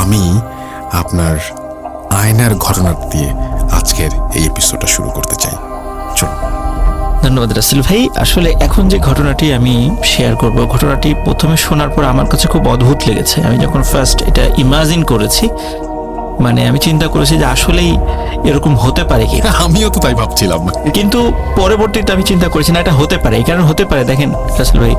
আমি আপনার আয়নার ঘটনা দিয়ে আজকের এই এপিসোডটা শুরু করতে চাই। চলুন। ধন্যবাদ রাসেল ভাই। আসলে এখন যে ঘটনাটি আমি শেয়ার করব, ঘটনাটি প্রথমে শোনার পর আমার কাছে খুব অদ্ভুত লেগেছে। আমি যখন ফার্স্ট এটা ইমাজিন করেছি, মানে আমি চিন্তা করেছি যে আসলেই এরকম হতে পারে কি। আমিও তো তাই ভাবছিলাম, কিন্তু পরবর্তীতে আমি চিন্তা করেছি না, এটা হতে পারে। এই কারণে হতে পারে, দেখেন রাসেল ভাই,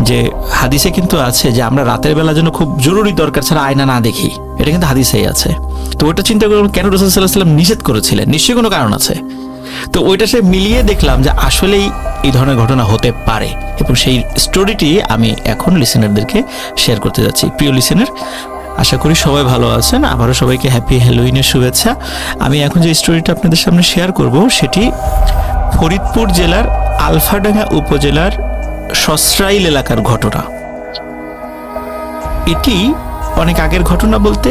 যে হাদিসে কিন্তু আছে যে আমরা রাতের বেলা যেন খুব জরুরি দরকার ছাড়া আয়না না দেখি, এটা কিন্তু হাদিসেই আছে। তো ওটা চিন্তা করলাম কেন রাসূল সাল্লাল্লাহু আলাইহি ওয়াসাল্লাম নিষেধ করেছিলেন, নিশ্চয়ই কোনো কারণ আছে। তো ওইটা সে মিলিয়ে দেখলাম যে আসলেই এই ধরনের ঘটনা হতে পারে, এবং সেই স্টোরিটি আমি এখন লিসেনারদেরকে শেয়ার করতে যাচ্ছি। প্রিয় লিসেনার, আশা করি সবাই ভালো আছেন। আবারও সবাইকে হ্যাপি হ্যালোউইনের শুভেচ্ছা। আমি এখন যে স্টোরিটা আপনাদের সামনে শেয়ার করব সেটি ফরিদপুর জেলার আলফাডাঙ্গা উপজেলার সসরাইল এলাকার ঘটনা। এটি অনেক আগের ঘটনা বলতে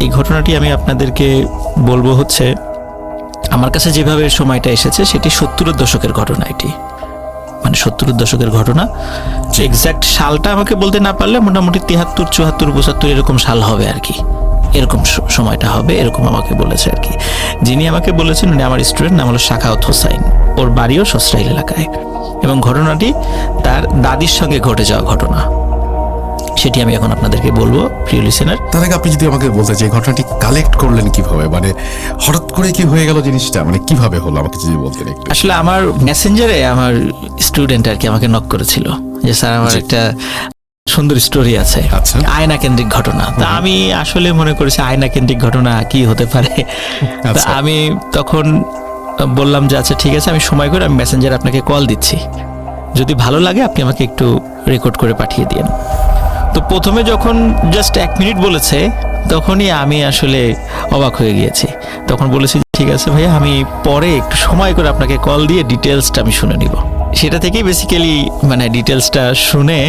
এই ঘটনাটি আমি আপনাদেরকে বলবো হচ্ছে আমার কাছে যেভাবে সময়টা এসেছে সেটি 70-এর দশকের ঘটনা। এটি মানে 70-এর দশকের ঘটনা। এক্সাক্ট সালটা আমাকে বলতে না পারলে মোটামুটি 73, 74, 75 এরকম সাল হবে আর কি, এরকম সময়টা হবে, এরকম আমাকে বলেছে আর কি। যিনি আমাকে বলেছেন উনি আমার স্টুডেন্ট, নাম হলো শাখাওয়াত হোসাইন। ওর বাড়িও সসরাইল এলাকায়, এবং ঘটনাটি তার দাদির সঙ্গে ঘটে যাওয়া ঘটনা। সেটি আমি এখন আপনাদেরকে বলবো প্রিয় লিসেনার। তার আগে আপনি যদি আমাকে বলতে যে ঘটনাটি কালেক্ট করলেন কিভাবে, মানে হঠাৎ করে কি হয়ে গেল জিনিসটা, মানে কিভাবে হলো আমাকে যদি বলতেন একটু। আসলে আমার মেসেঞ্জারে আমার স্টুডেন্ট আর কি আমাকে নক করেছিল যে স্যার আমার একটা সুন্দর স্টোরি আছে, আয়না কেন্দ্রিক ঘটনা। তা আমি আসলে মনে করেছি আয়না কেন্দ্রিক ঘটনা কি হতে পারে। তা আমি তখন বললাম যে আচ্ছা ঠিক আছে, আমি সময় করে আমি মেসেঞ্জারে আপনাকে কল দিচ্ছি, যদি ভালো লাগে আপনি আমাকে একটু রেকর্ড করে পাঠিয়ে দিন। তো প্রথমে যখন জাস্ট 1 মিনিট বলেছে তখনই আমি আসলে অবাক হয়ে গিয়েছি। তখন বলেছি ঠিক আছে ভাইয়া, আমি পরে একটু সময় করে আপনাকে কল দিয়ে ডিটেলসটা আমি শুনে নিব। সেটা থেকেই বেসিক্যালি মানে ডিটেলসটা শুনে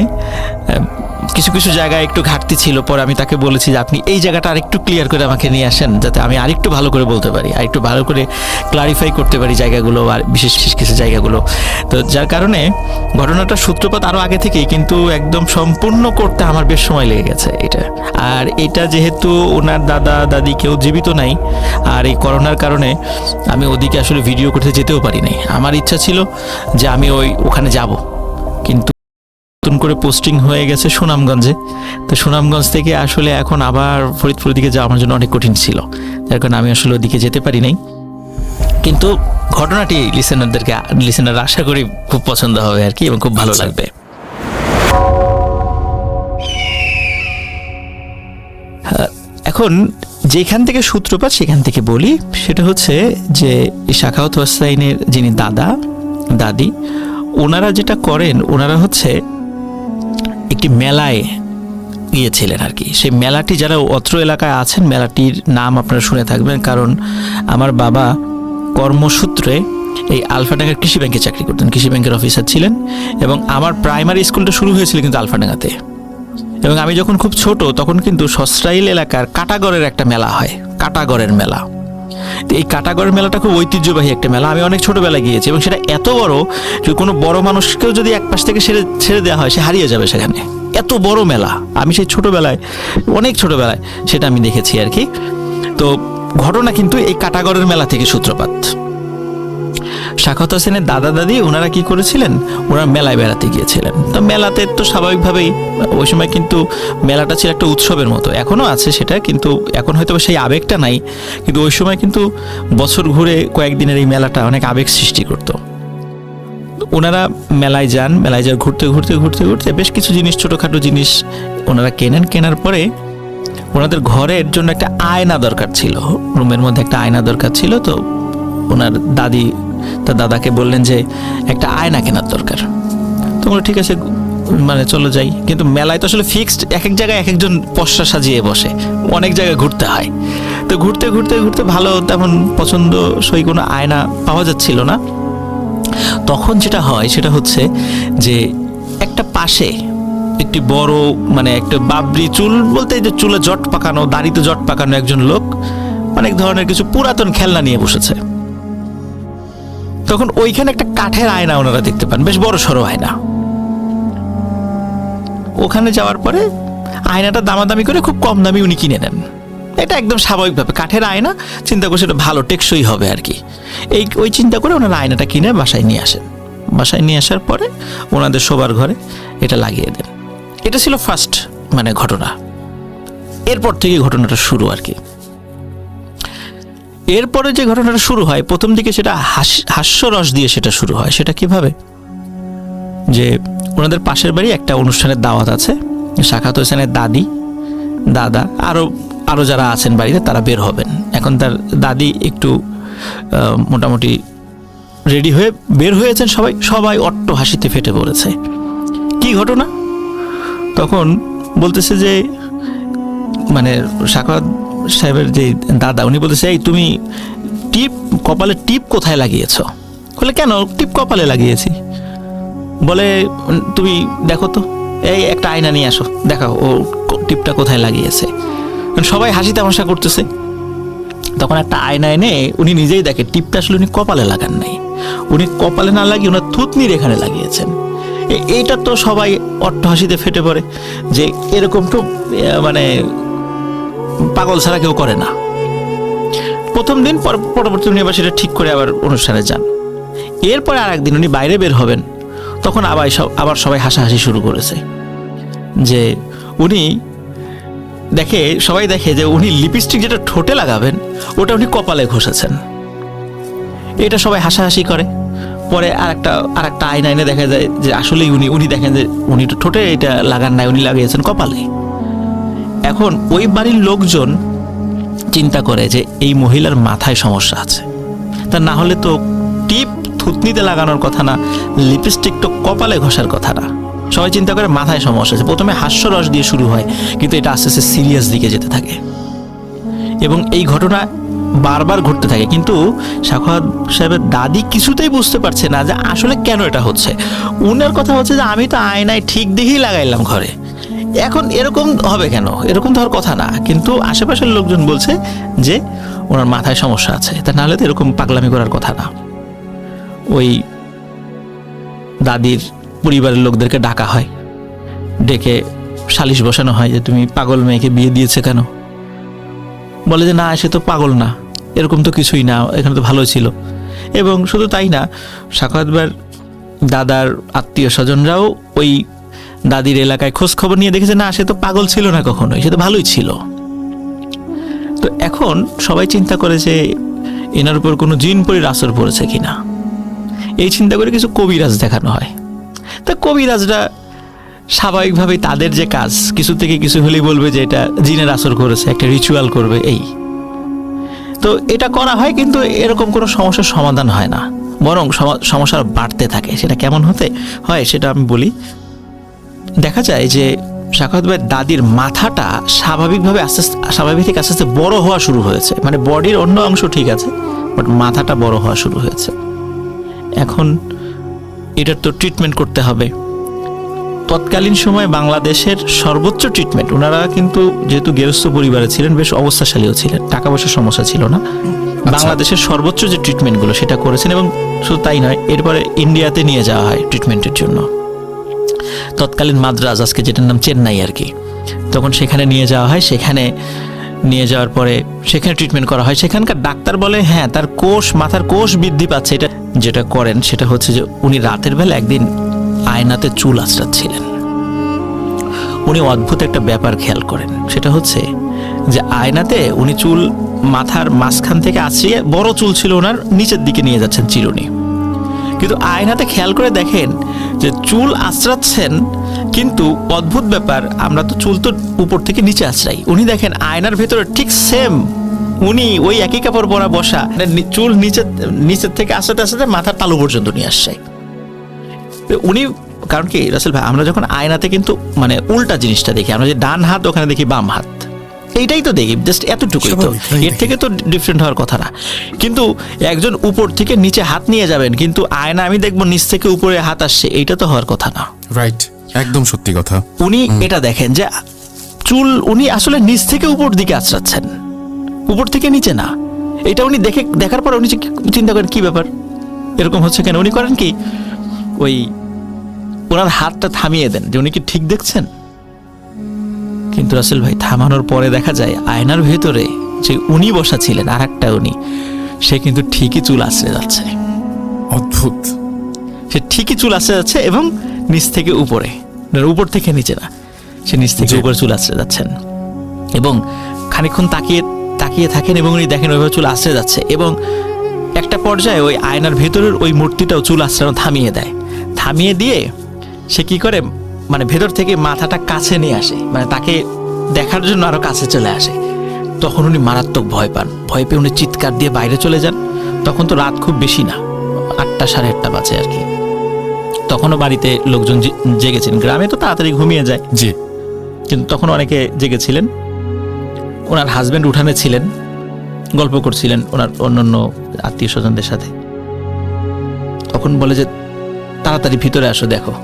কিছু কিছু জায়গায় একটু ঘাটতি ছিল। পরে আমি তাকে বলেছি যে আপনি এই জায়গাটা আরেকটু ক্লিয়ার করে আমাকে নিয়ে আসেন, যাতে আমি আরেকটু ভালো করে বলতে পারি, আরেকটু ভালো করে ক্লারিফাই করতে পারি জায়গাগুলো, আর বিশেষ কিছু জায়গাগুলো। তো যার কারণে ঘটনাটার সূত্রপাত আরও আগে থেকেই, কিন্তু একদম সম্পূর্ণ করতে আমার বেশ সময় লেগে গেছে এটা। আর এটা যেহেতু ওনার দাদা দাদি কেউ জীবিত নাই, আর এই করোনার কারণে আমি ওদিকে আসলে ভিডিও করতে যেতেও পারি নাই। আমার ইচ্ছা ছিল যে আমি ওখানে যাব, কিন্তু নতুন করে পোস্টিং হয়ে গেছে সুনামগঞ্জে। তো সুনামগঞ্জ থেকে আসলে এখন আবার ফরিদপুর দিকে যাওয়া আমার জন্য অনেক কঠিন ছিল, যার কারণে আমি আসলে ওদিকে যেতে পারি নাই। কিন্তু ঘটনাটি লিসেনার আশা করি খুব পছন্দ হবে আর কি, এবং খুব ভালো লাগবে। এখন যেখান থেকে সূত্রপাত সেখান থেকে বলি। সেটা হচ্ছে যে শাখাওয়াত হোসাইনের যিনি দাদা দাদি, ওনারা যেটা করেন, ওনারা হচ্ছে একটি মেলায় গিয়েছিলেন আর কি। সেই মেলাটি, যারা অত্র এলাকায় আছেন, মেলাটির নাম আপনারা শুনে থাকবেন, কারণ আমার বাবা কর্মসূত্রে এই আলফাডাঙ্গার কৃষি ব্যাংকে চাকরি করতেন, কৃষি ব্যাংকের অফিসার ছিলেন। এবং আমার প্রাইমারি স্কুলটা শুরু হয়েছিল কিন্তু আলফাডাঙ্গাতে। এবং আমি যখন খুব ছোট তখন কিন্তু সসরাইল এলাকার কাটাগড়ের একটা মেলা হয়, কাটাগড়ের মেলা। এই কাটাগড়ের মেলাটা খুব ঐতিহ্যবাহী একটা মেলা। আমি অনেক ছোটবেলায় গিয়েছি, এবং সেটা এত বড় যে কোনো বড় মানুষকেও যদি এক পাশ থেকে ছেড়ে দেওয়া হয় সে হারিয়ে যাবে সেখানে, এত বড় মেলা। আমি সেই ছোটবেলায়, অনেক ছোটবেলায় সেটা আমি দেখেছি আর কি। তো ঘটনা কিন্তু এই কাটাগড়ের মেলা থেকে সূত্রপাত। শাখাওয়াত হোসেনের দাদা দাদি ওনারা কি করেছিলেন, ওনারা মেলায় বেড়াতে গিয়েছিলেন। তো মেলাতে তো স্বাভাবিকভাবেই ওই সময় কিন্তু মেলাটা ছিল একটা উৎসবের মতো, এখনও আছে সেটা, কিন্তু এখন হয়তো সেই আবেগটা নাই। কিন্তু ওই সময় কিন্তু বছর ঘুরে কয়েকদিনের এই মেলাটা অনেক আবেগ সৃষ্টি করতো। ওনারা মেলায় যান, মেলায় যাওয়ার ঘুরতে ঘুরতে ঘুরতে ঘুরতে বেশ কিছু জিনিস, ছোটোখাটো জিনিস ওনারা কেনেন। কেনার পরে ওনাদের ঘরের জন্য একটা আয়না দরকার ছিল, রুমের মধ্যে একটা আয়না দরকার ছিল। তো ওনার দাদি তার দাদাকে বললেন যে একটা আয়না কেনার দরকার। তো বললো ঠিক আছে, মানে চলো যাই। কিন্তু মেলায় তো আসলে ফিক্সড এক এক জায়গায় এক একজন পসরা সাজিয়ে বসে, অনেক জায়গায় ঘুরতে হয়। তো ঘুরতে ঘুরতে ঘুরতে ভালো তেমন পছন্দসই কোনো আয়না পাওয়া যাচ্ছিল না। তখন যেটা হয় সেটা হচ্ছে যে একটা পাশে একটি বড়, মানে একটা বাবরি চুল বলতে যে চুলে জট পাকানো, দাড়িতে জট পাকানো একজন লোক অনেক ধরনের কিছু পুরাতন খেলনা নিয়ে বসেছে। তখন ওইখানে একটা কাঠের আয়না ওনারা দেখতে পান, বেশ বড় সড়ো আয়না। ওখানে যাওয়ার পরে আয়নাটা দামাদামি করে খুব কম দামি উনি কিনে নেন। এটা একদম স্বাভাবিকভাবে কাঠের আয়না, চিন্তা করছে এটা ভালো টেকসই হবে আর কি। ওই চিন্তা করে ওনারা আয়নাটা কিনে বাসায় নিয়ে আসেন। বাসায় নিয়ে আসার পরে ওনাদের শোবার ঘরে এটা লাগিয়ে দেন। এটা ছিল ফার্স্ট ঘটনা। এরপর থেকে ঘটনাটা শুরু আর কি। এরপরে যে ঘটনাটা শুরু হয়, প্রথম দিকে সেটা হাস্যরস দিয়ে সেটা শুরু হয়। সেটা কিভাবে, যে ওনাদের পাশের বাড়ি একটা অনুষ্ঠানের দাওয়াত আছে, সাখাওয়াত হোসেনের দাদি, দাদা, আরও যারা আছেন বাড়িতে তারা বের হবেন। এখন তার দাদি একটু মোটামুটি রেডি হয়ে বের হয়েছেন, সবাই অট্ট হাসিতে ফেটে পড়েছে। কি ঘটনা? তখন বলতেছে যে সাখাওয়াত সাহেবের যে দাদা, উনি বলতেছে, এই তুমি কপালে টিপ কোথায় লাগিয়েছ? বলে, কেন টিপ কপালে লাগিয়েছি? বলে, তুমি দেখো তো, এই একটা আয়না নিয়ে আসো, দেখাও ও টিপটা কোথায় লাগিয়েছে। সবাই হাসি তামাশা করতেছে। তখন একটা আয়না এনে উনি নিজেই দেখে টিপটা আসলে উনি কপালে লাগান নাই, উনি কপালে না লাগিয়ে ওনার থুতনির এখানে লাগিয়েছেন। এইটা তো সবাই অট্ট হাসিতে ফেটে পড়ে যে এরকম তো পাগল ছাড়া কেউ করে না। প্রথম দিন, পরবর্তী উনি আবার সেটা ঠিক করে আবার অনুষ্ঠানে যান। এরপরে আর একদিন উনি বাইরে বের হবেন, তখন আবার সবাই হাসাহাসি শুরু করেছে যে সবাই দেখে যে উনি লিপস্টিক যেটা ঠোঁটে লাগাবেন ওটা উনি কপালে ঘষেছেন। এটা সবাই হাসাহাসি করে। পরে আর একটা আয়না এনে দেখা যায় যে আসলেই উনি দেখেন যে উনি ঠোঁটে এটা লাগান নাই, উনি লাগিয়েছেন কপালে। এখন ওই বাড়ির লোকজন চিন্তা করে যে এই মহিলার মাথায় সমস্যা আছে, তা না হলে তো টিপ থুতনিতে লাগানোর কথা না, লিপস্টিক তো কপালে ঘষার কথা না। সবাই চিন্তা করে মাথায় সমস্যা আছে। প্রথমে হাস্যরস দিয়ে শুরু হয়, কিন্তু এটা আস্তে আস্তে সিরিয়াস দিকে যেতে থাকে এবং এই ঘটনা বারবার ঘটতে থাকে। কিন্তু সাখাওয়াত সাহেবের দাদি কিছুতেই বুঝতে পারছে না যে আসলে কেন এটা হচ্ছে। উনার কথা হচ্ছে যে আমি তো আয়নায় ঠিক দেখেই লাগাইলাম ঘরে, এখন এরকম হবে কেন? এরকম তো হওয়ার কথা না। কিন্তু আশেপাশের লোকজন বলছে যে ওনার মাথায় সমস্যা আছে, তা নাহলে তো এরকম পাগলামি করার কথা না। ওই দাদির পরিবারের লোকদেরকে ডাকা হয়, ডেকে সালিশ বসানো হয় যে তুমি পাগল মেয়েকে বিয়ে দিয়েছে কেন? বলে যে না, সে তো পাগল না, এরকম তো কিছুই না, এখানে তো ভালো ছিল। এবং শুধু তাই না, সাখাওয়াত ভাইয়ের দাদার আত্মীয় স্বজনরাও ওই দাদির এলাকায় খোঁজ খবর নিয়ে দেখেছে না, সে তো পাগল ছিল না কখনোই, সে তো ভালোই ছিল। তো এখন সবাই চিন্তা করে যে এনার উপর কোনো জিন পরির আসর পড়েছে কিনা, এই চিন্তা করে কিছু কবিরাজ দেখানো হয়। তা কবিরাজরা স্বাভাবিকভাবেই তাদের যে কাজ, কিছু থেকে কিছু হলেই বলবে যে এটা জিনের আসর করেছে, একটা রিচুয়াল করবে। এই তো এটা করা হয়, কিন্তু এরকম কোনো সমস্যার সমাধান হয় না, বরং সমস্যা বাড়তে থাকে। সেটা কেমন হতে হয় সেটা আমি বলি। দেখা যায় যে সাখাওয়াত ভাইয়ের দাদির মাথাটা স্বাভাবিক থেকে আস্তে আস্তে বড় হওয়া শুরু হয়েছে। বডির অন্য অংশ ঠিক আছে, বাট মাথাটা বড় হওয়া শুরু হয়েছে। এখন এটার তো ট্রিটমেন্ট করতে হবে। তৎকালীন সময়ে বাংলাদেশের সর্বোচ্চ ট্রিটমেন্ট, ওনারা কিন্তু যেহেতু গেরস্থ পরিবারে ছিলেন, বেশ অবস্থাশালীও ছিলেন, টাকা পয়সার সমস্যা ছিল না। বাংলাদেশের সর্বোচ্চ যে ট্রিটমেন্টগুলো সেটা করেছেন। এবং শুধু তাই নয়, এরপরে ইন্ডিয়াতে নিয়ে যাওয়া হয় ট্রিটমেন্টের জন্য। তৎকালীন মাদ্রাজ, আজকে যেটার নাম চেন্নাই আর কি, তখন সেখানে নিয়ে যাওয়া হয়। সেখানে নিয়ে যাওয়ার পরে সেখানে ট্রিটমেন্ট করা হয়। সেখানকার ডাক্তার বলে হ্যাঁ, তার মাথার কোষ বৃদ্ধি পাচ্ছে। এটা যেটা করেন সেটা হচ্ছে যে উনি রাতের বেলা একদিন আয়নাতে চুল আঁচড়াচ্ছিলেন। উনি অদ্ভুত একটা ব্যাপার খেয়াল করেন, সেটা হচ্ছে যে আয়নাতে উনি চুল মাথার মাঝখান থেকে আঁচড়িয়ে, বড় চুল ছিল ওনার, নিচের দিকে নিয়ে যাচ্ছেন চিরুনি। কিন্তু আয়নাতে খেয়াল করে দেখেন যে চুল আঁচড়াচ্ছেন, কিন্তু অদ্ভুত ব্যাপার, আমরা তো চুল তো উপর থেকে নিচে আঁচড়াই, উনি দেখেন আয়নার ভেতরে ঠিক সেম উনি ওই একই কাপড় পরা বসা, চুল নিচের থেকে আস্তে আস্তে মাথার তালু পর্যন্ত নিয়ে আসছে উনি। কারণ কি রাসেল ভাই, আমরা যখন আয়নাতে কিন্তু উল্টা জিনিসটা দেখি, আমরা যে ডান হাত ওখানে দেখি বাম হাত, এইটাই তো দেখি, জাস্ট এতটুকুই তো, এর থেকে তো ডিফারেন্ট হওয়ার কথা না। কিন্তু একজন উপর থেকে নিচে হাত নিয়ে যাবেন, কিন্তু আয়না আমি দেখবো নিচ থেকে উপরে হাত আসছে, এইটা তো হওয়ার কথা না। রাইট, একদম সত্যি কথা। উনি এটা দেখেন যে চুল উনি আসলে নিচ থেকে উপর দিকে আঁচড়াচ্ছেন, উপর থেকে নিচে না। এটা উনি দেখার পর উনি চিন্তা করেন কি ব্যাপার, এরকম হচ্ছে কেন। উনি করেন কি, ওই ওনার হাতটা থামিয়ে দেন যে উনি কি ঠিক দেখছেন। কিন্তু রাসেল ভাই থামানোর পরে দেখা যায় আয়নার ভেতরে যে উনি বসা ছিলেন, আর একটা উনি, সে কিন্তু ঠিকই চুল আশ্রে যাচ্ছে। অদ্ভুত। সে ঠিকই চুল আশ্রে যাচ্ছে এবং নিচ থেকে উপরে, উপর থেকে নিচে না, সে নিচ থেকে উপরে চুল আশ্রে যাচ্ছেন এবং খানিকক্ষণ তাকিয়ে থাকেন এবং উনি দেখেন ওইভাবে চুল আশ্রে যাচ্ছে এবং একটা পর্যায়ে ওই আয়নার ভেতরের ওই মূর্তিটাও চুল আশ্রানো থামিয়ে দেয়। থামিয়ে দিয়ে সে কি করে, মানে ভেতর থেকে মাথাটা কাছে নিয়ে আসে, মানে তাকে দেখার জন্য আরো কাছে চলে আসে। তখন উনি মারাত্মক ভয় পান। ভয় পেয়ে উনি চিৎকার দিয়ে বাইরে চলে যান। তখন তো রাত খুব বেশি না, 8টা সাড়ে 8টা বাজে আর কি। তখনও বাড়িতে লোকজন জেগেছেন। গ্রামে তো তাড়াতাড়ি ঘুমিয়ে যায়, জি, কিন্তু তখন অনেকে জেগেছিলেন। ওনার হাজবেন্ড উঠানে ছিলেন, গল্প করছিলেন ওনার অন্যান্য আত্মীয় স্বজনদের সাথে। তখন বলে যে তাড়াতাড়ি ভিতরে আসো দেখো।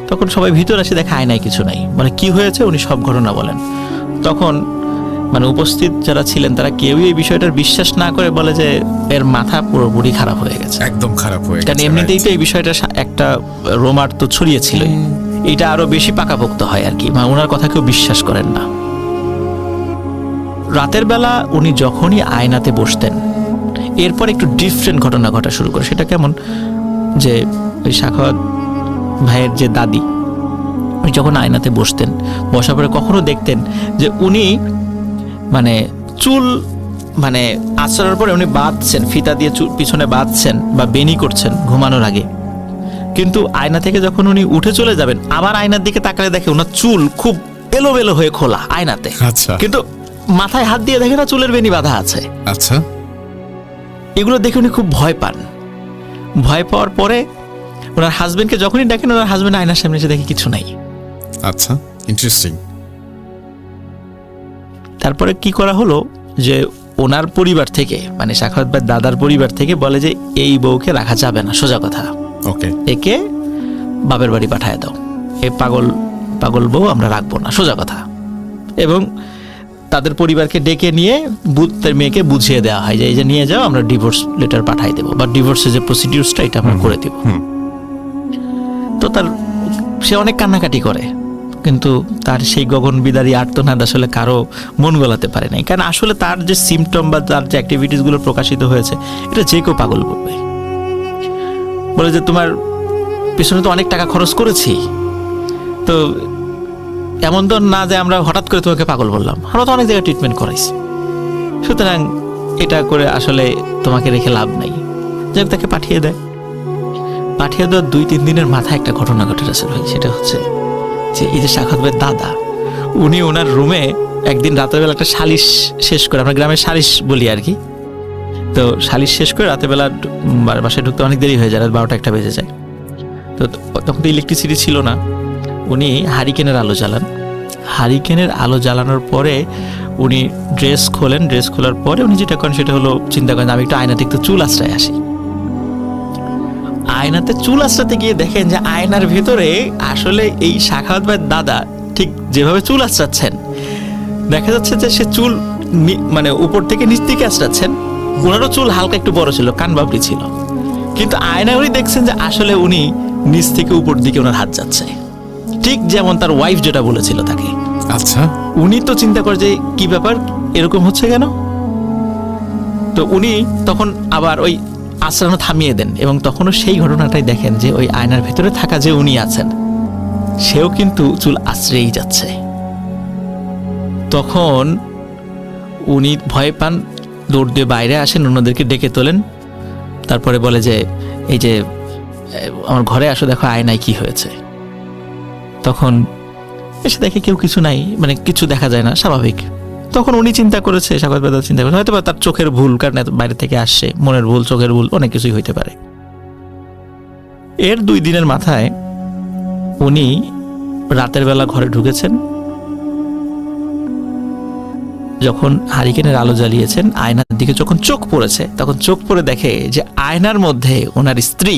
তখন সবাই ভিতরে আসে, দেখে আয়নায় কিছু নাই। মানে কি হয়েছে উনি সব ঘটনা বলেন। তখন মানে উপস্থিত যারা ছিলেন তারা কেউই এই বিষয়টার বিশ্বাস না করে বলে যে এর মাথা পুরোপুরি খারাপ হয়ে গেছে, একদম খারাপ হয়ে কারণ গেছে, এমনিতেই তো right? এই বিষয়টা একটা রোমার তো ছড়িয়েছিল। এটা আরো বেশি পাকাপোক্ত হয় আর কি, মানে ওনার কথা কেউ বিশ্বাস করেন না। রাতের বেলা উনি যখনই আয়নাতে বসতেন, এরপর একটু ডিফারেন্ট ঘটনা ঘটা শুরু করে। সেটা কেমন, যে ওই সাখাওয়াত ভাইয়ের যে দাদি, উনি যখন আয়নাতে বসতেন, বসার পরে কখনো দেখতেন যে উনি মানে চুল মানে আঁচড়ার পরে উনি বাঁধছেন, ফিতা দিয়ে চুল পিছনে বাঁধছেন বা বেনি করছেন ঘুমানোর আগে। কিন্তু আয়না থেকে যখন উনি উঠে চলে যাবেন, আবার আয়নার দিকে তাকালে দেখে ওনার চুল খুব এলোমেলো হয়ে খোলা আয়নাতে। আচ্ছা, কিন্তু মাথায় হাত দিয়ে দেখে না চুলের বেনি বাঁধা আছে। আচ্ছা, এগুলো দেখে উনি খুব ভয় পান। ভয় পাওয়ার পরে ওনার হাজবেন্ডকে যখনই দেখেন, ওনার হাজবেন্ড আয়নার সামনে এসে দেখে কিছু নাই। আচ্ছা, ইন্টারেস্টিং। তারপরে কি করা হলো যে ওনার পরিবার থেকে, মানে সাখাওয়াত ভাইয়ের দাদার পরিবার থেকে বলে যে এই বউকে রাখা যাবে না, সোজা কথা, ওকে, একে বাপের বাড়ি পাঠায় দাও, এই পাগল বউ আমরা রাখবো না, সোজা কথা। এবং তাদের পরিবারকে ডেকে নিয়ে তার মেয়েকে বুঝিয়ে দেওয়া হয় যে এই যে নিয়ে যাও, আমরা ডিভোর্স লেটার পাঠাই দেবো, বা ডিভোর্সের যে প্রসিডিউরটা এটা আমরা করে দেবো। তো সে অনেক কান্নাকাটি করে, কিন্তু তার সেই গগন বিদারী আর্তনাদ আসলে কারো মন গলাতে পারে নাই। কারণ আসলে তার যে সিমটম বা তার যে অ্যাক্টিভিটিসগুলো প্রকাশিত হয়েছে, এটা যে কেউ পাগল বলবে। বলে যে তোমার পেছনে তো অনেক টাকা খরচ করেছি, তো এমন তো না যে আমরা হঠাৎ করে তোমাকে পাগল বললাম, আমরা তো অনেক জায়গায় ট্রিটমেন্ট করাইছি, সুতরাং এটা করে আসলে তোমাকে রেখে লাভ নাই। যাই হোক, তাকে পাঠিয়ে দেয়। পাঠিয়ে দেওয়ার 2-3 দিনের মাথায় একটা ঘটনা ঘটে রাসেল ভাই। সেটা হচ্ছে যে এই যে সাখাওয়াত ভাইয়ের দাদা, উনি ওনার রুমে একদিন রাতের বেলা একটা সালিশ শেষ করে, আমরা গ্রামে সালিশ বলি আর কি, তো সালিশ শেষ করে রাতের বেলা বাসায় ঢুকতে অনেক দেরি হয়ে যায়, রাত 12টা 1টা বেজে যায়। তো তখন তো ইলেকট্রিসিটি ছিল না। উনি হারিকেনের আলো জ্বালান। হারিকেনের আলো জ্বালানোর পরে উনি ড্রেস খোলেন। ড্রেস খোলার পরে উনি যেটা করেন সেটা হলো চিন্তা করেন আমি একটু আয়নাতে একটু চুল আশ্রয় আসি। আয়নাতে চুল আশ্রাতে গিয়ে দেখেন যে আয়নার ভেতরে আসলে এই সাখাওয়াত ভাইয়ের দাদা ঠিক যেভাবে চুল আশ্রাচ্ছেন, দেখা যাচ্ছে যে সে চুল মানে উপর থেকে নিচ দিকে আশ্রাচ্ছেন। ওনারও চুল হালকা একটু বড় ছিল, কান বাবরি ছিল, কিন্তু আয়নায় উনি দেখছেন যে আসলে উনি নিচ থেকে উপর দিকে ওনার হাত যাচ্ছে, ঠিক যেমন তার ওয়াইফ যেটা বলেছিল তাকে। আচ্ছা, উনি তো চিন্তা করে যে কি ব্যাপার, এরকম হচ্ছে কেন। তো উনি তখন আবার ওই আশ্রানো থামিয়ে দেন এবং তখনও সেই ঘটনাটাই দেখেন যে ওই আয়নার ভেতরে থাকা যে উনি আছেন, সেও কিন্তু চুল আশ্রেই যাচ্ছে। তখন উনি ভয় পান, দৌড় দিয়ে বাইরে আসেন, অন্যদেরকে ডেকে তোলেন। তারপরে বলে যে এই যে আমার ঘরে আসো, দেখো আয়নায় কি হয়েছে। তখন এসে দেখে কেউ কিছু নাই, মানে কিছু দেখা যায় না, স্বাভাবিক। তখন উনি চিন্তা করেছে, সাখাওয়াত ভাই চিন্তা করেছে হয়তো তার চোখের ভুল, কারণ বাইরে থেকে আসছে, মনের ভুল, চোখের ভুল, অনেক কিছুই হইতে পারে। এর 2 দিনের মাথায় উনি রাতের বেলা ঘরে ঢুকেছেন। যখন হারিকেনের আলো জ্বালিয়েছেন, আয়নার দিকে যখন চোখ পড়েছে, তখন চোখ পড়ে দেখে যে আয়নার মধ্যে ওনার স্ত্রী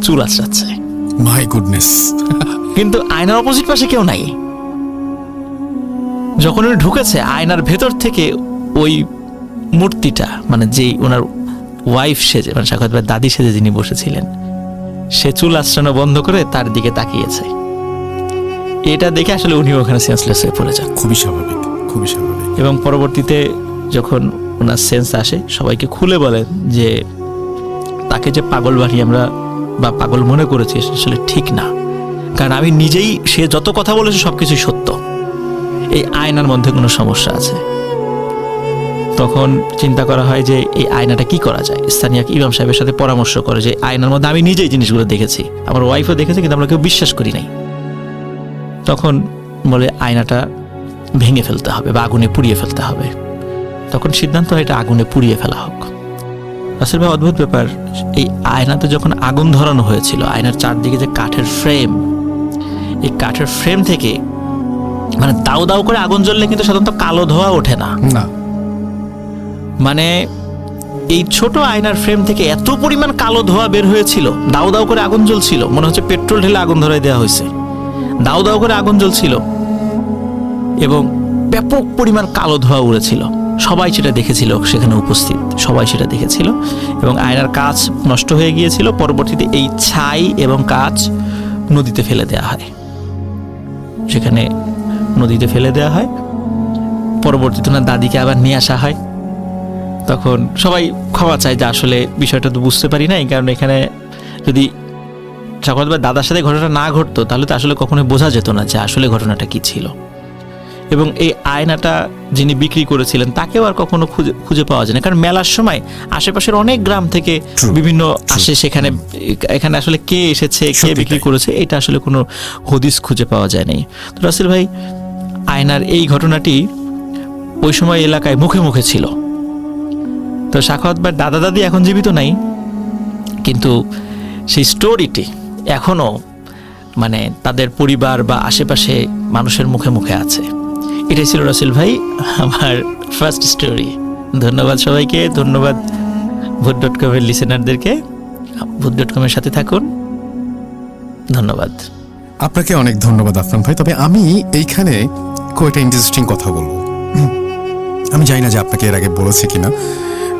চুল আঁচড়াচ্ছে। My goodness. কিন্তু আয়নার অপোজিট পাশে কেউ নাই। যখন উনি ঢুকেছে, আয়নার ভেতর থেকে ওই মূর্তিটা, মানে যেই ওনার ওয়াইফ সেজে, মানে সাখাওয়াত ভাইয়ের দাদি সেজে যিনি বসেছিলেন, সে চুল আঁচড়ানো বন্ধ করে তার দিকে তাকিয়েছে এটা দেখে আসলে উনি ওখানে সেন্সলেস হয়ে পড়ে যান। খুবই স্বাভাবিক, খুবই স্বাভাবিক। এবং পরবর্তীতে যখন ওনার সেন্স আসে, সবাইকে খুলে বলেন যে তাকে যে পাগল বানিয়ে আমরা বা পাগল মনে করেছি আসলে ঠিক না, কারণ আমি নিজেই, সে যত কথা বলেছে সবকিছুই সত্য, এই আয়নার মধ্যে কোনো সমস্যা আছে। তখন চিন্তা করা হয় যে এই আয়নাটা কি করা যায়। স্থানীয় ইমাম সাহেবের সাথে পরামর্শ করে যে আয়নার মধ্যে আমি নিজেই জিনিসগুলো দেখেছি, আমার ওয়াইফও দেখেছে, কিন্তু আমরা কেউ বিশ্বাস করি নাই। তখন বলে আয়নাটা ভেঙে ফেলতে হবে বা আগুনে পুড়িয়ে ফেলতে হবে। তখন সিদ্ধান্ত হয় এটা আগুনে পুড়িয়ে ফেলা হোক। আসলে ভাই অদ্ভুত ব্যাপার, এই আয়নাতে যখন আগুন ধরানো হয়েছিল, আয়নার চারদিকে যে কাঠের ফ্রেম, এই কাঠের ফ্রেম থেকে মানে দাউ দাউ করে আগুন জ্বললে কিন্তু সাধারণত কালো ধোঁয়া ওঠে না। না, মানে এই ছোট আয়নার ফ্রেম থেকে এত পরিমাণ কালো ধোঁয়া বের হয়েছিল, দাউ দাউ করে আগুন জ্বলছিল, মনে হচ্ছে পেট্রোল ঢেলে আগুন ধরাই দেওয়া হয়েছে। দাউ দাউ করে আগুন জ্বলছিল এবং ব্যাপক পরিমাণ কালো ধোঁয়া উড়েছিল। সবাই সেটা দেখেছিল, সেখানে উপস্থিত সবাই সেটা দেখেছিল। এবং আয়নার কাঁচ নষ্ট হয়ে গিয়েছিল। পরবর্তীতে এই ছাই এবং কাঁচ নদীতে ফেলে দেওয়া হয়, সেখানে নদীতে ফেলে দেওয়া হয়। পরবর্তীতে ওনার দাদিকে আবার নিয়ে আসা হয়। তখন সবাই ক্ষমা চায় যে আসলে বিষয়টা তো বুঝতে পারি নাই, কারণ এখানে যদি সাখাওয়াত ভাই দাদার সাথে ঘটনাটা না ঘটতো তাহলে তো আসলে কখনোই বোঝা যেত না যে আসলে ঘটনাটা কি ছিল। এবং এই আয়নাটা যিনি বিক্রি করেছিলেন তাকেও আর কখনো খুঁজে পাওয়া যায় না, কারণ মেলার সময় আশেপাশের অনেক গ্রাম থেকে বিভিন্ন আসে সেখানে। এখানে আসলে কে এসেছে, কে বিক্রি করেছে, এটা আসলে কোনো হদিস খুঁজে পাওয়া যায়নি। তো রাসেল ভাই, আয়নার এই ঘটনাটি ওই সময় এলাকায় মুখে মুখে ছিল। তো সাখাওয়াত ভাইয়ের দাদা দাদি এখন জীবিত নাই, কিন্তু সেই স্টোরিটি এখনো মানে তাদের পরিবার বা আশেপাশে মানুষের মুখে মুখে আছে। এটাই ছিল রাসেল ভাই আমার ফার্স্ট স্টোরি। ধন্যবাদ সবাইকে, ধন্যবাদ ভূত.com-এর লিসেনারদেরকে। ভূত.com-এর সাথে থাকুন। ধন্যবাদ। আপনাকে অনেক ধন্যবাদ আফরান ভাই। তবে আমি এইখানে কয়েকটা ইন্টারেস্টিং কথা বলবো। আমি জানি না যে আপনাকে এর আগে বলেছি কিনা,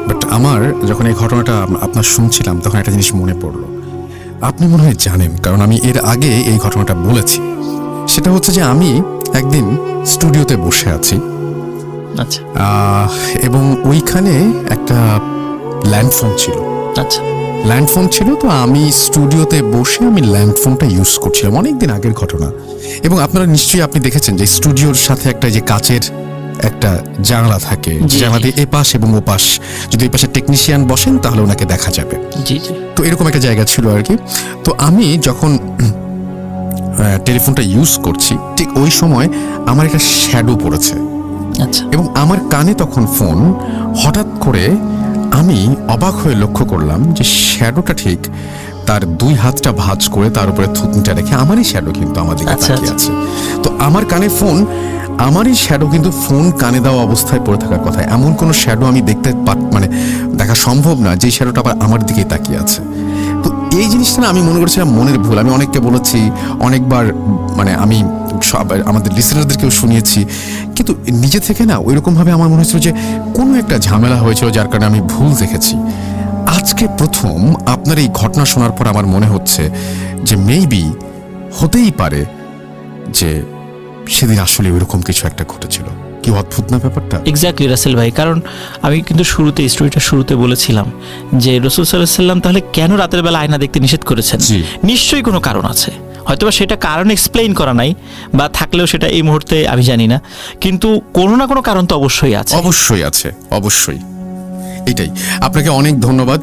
বাট আমার যখন এই ঘটনাটা আপনার শুনছিলাম তখন একটা জিনিস মনে পড়লো। আপনি মনে হয় জানেন, কারণ আমি এর আগে এই ঘটনাটা বলেছি। সেটা হচ্ছে যে আমি একদিন স্টুডিওতে বসে আছি, আচ্ছা এবং ওইখানে একটা ল্যান্ডফোন ছিল। আচ্ছা, ল্যান্ডফোন ছিল। তো আমি স্টুডিওতে বসে আমি ল্যান্ডফোনটা ইউজ করছিলাম, অনেকদিন আগের ঘটনা। এবং আপনারা নিশ্চয়ই আপনি দেখেছেন যে স্টুডিওর সাথে একটা যে কাচের একটা জানলা থাকে, জানলা দিয়ে এপাশ এবং ওপাশ, যদি এই পাশে টেকনিশিয়ান বসেন তাহলে ওনাকে দেখা যাবে। জি জি। তো এরকম একটা জায়গা ছিল আর কি। তো আমি যখন টেলিফোনটা ইউজ করছি, ঠিক ওই সময় আমার একটা শ্যাডো পড়েছে। আচ্ছা। এবং আমার কানে তখন ফোন, হঠাৎ করে আমি অবাক হয়ে লক্ষ্য করলাম যে শ্যাডোটা ঠিক তার দুই হাতটা ভাঁজ করে তার উপরে থুতনিটা রেখে, আমারই শ্যাডো কিন্তু আমার দিকে তাকিয়ে আছে। তো আমার কানে ফোন, আমারই শ্যাডো কিন্তু ফোন কানে দেওয়া অবস্থায় পড়ে থাকার কথা। এমন কোনো শ্যাডো আমি মানে দেখা সম্ভব না যে শ্যাডোটা আবার আমার দিকেই তাকিয়ে আছে। তো এই জিনিসটা না আমি মনে করেছিলাম মনের ভুল। আমি অনেককে বলেছি, অনেকবার মানে আমি আমাদের লিসেনারদেরকেও শুনিয়েছি, কিন্তু নিজে থেকে না ওইরকম ভাবে আমার মনে হয়েছিল যে কোনো একটা ঝামেলা হয়েছিল যার কারণে আমি ভুল দেখেছি। আজকে প্রথম আপনার এই ঘটনা শোনার পর আমার মনে হচ্ছে যে মেবি হতেই পারে যে সেদিন আসলে ওইরকম কিছু একটা ঘটেছিল। কি অদ্ভুত না ব্যাপারটা? এক্স্যাক্টলি রাসেল ভাই, কারণ আমি কিন্তু স্টোরিটা শুরুতে বলেছিলাম যে রাসূল সাল্লাল্লাহু আলাইহি ওয়াসাল্লাম তাহলে কেন রাতের বেলা আয়না দেখতে নিষেধ করেছেন। নিশ্চয়ই কোনো কারণ আছে, হয়তোবা সেটা কারণ এক্সপ্লেইন করা নাই, বা থাকলেও সেটা এই মুহূর্তে আমি জানি না, কিন্তু কোনো না কোনো কারণ তো অবশ্যই আছে। অবশ্যই আছে, অবশ্যই। এটাই। আপনাকে অনেক ধন্যবাদ।